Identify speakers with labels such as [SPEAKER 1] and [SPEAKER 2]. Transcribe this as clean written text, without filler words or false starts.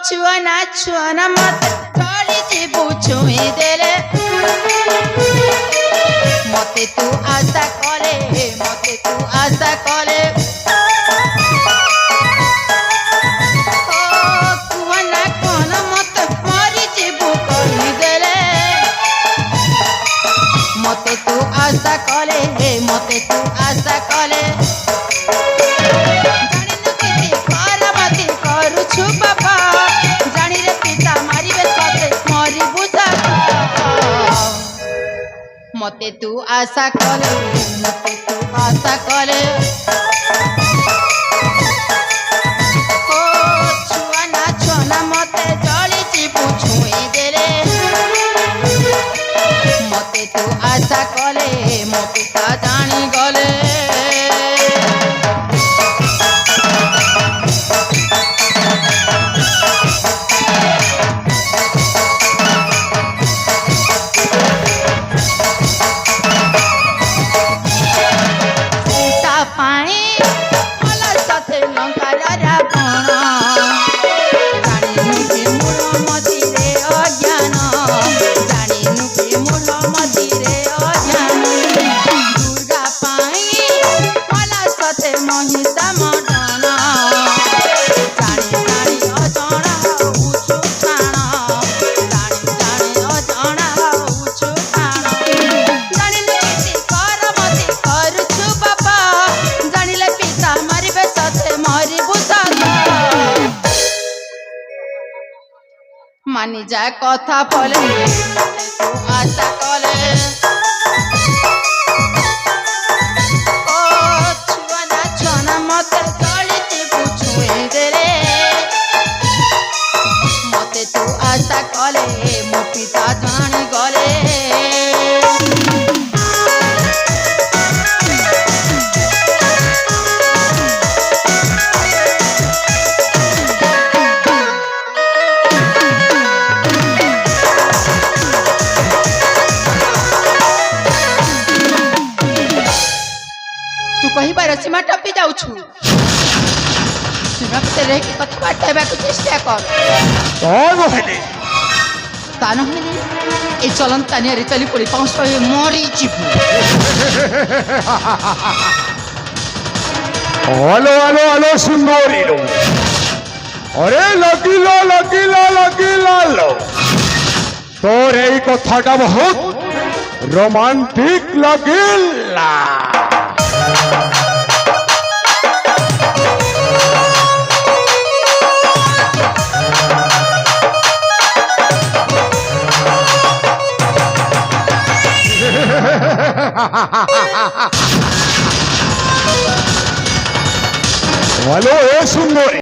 [SPEAKER 1] ଛୁଆ ନା ମତେ ଚଳିଛି ବୁଝୁଇ ଦେଲେ ମତେ ତୁ ଆଶା କରେ କୁହନା କଣ ମତେ ମରିଯିବୁ କହିଦେଲେ ମତେ ତୁ ଆଶା କରେ ଜାଣିନୁ କେତେ କରାମତି କରୁଛୁ ବାପା ଜାଣିରେ ପିତା ମାରିବେ ତତେ ମରିବୁ ମତେ ତୁ ଆଶା କରେ ଛୁଆ ନା ମତେ ଜଳିଛି ବୁଝୁଇ ଦେଲେ ମତେ ତୁ ଆଶା କଲେ ମୋ ପିତା ଜାଣିଗଲେ মানি যা কথা বলে মতে তু আশা কলে ছুয়া না মতে চলিছি বুঝুই দেলে মতে তু আশা কলে মো পিতা জানি গলে କହିବାର ସୀମା ଟପି ଯାଉଛୁ ସୀମା ଭିତରେ ରହିକି କଥାବାର୍ତ୍ତା ହେବାକୁ ଚେଷ୍ଟା କର ତା ନହେଲେ এই চলন্তানিয়ারে চলি পড়ি পাঁচ হয়ে মরিଯିବୁ
[SPEAKER 2] হ্যালো হ্যালো হ্যালো সুন্দরী আরে লাগিলা তোর এই কথাটা বহুত রোমান্টিক লাগিলা হ্যালো এ সুন্দরী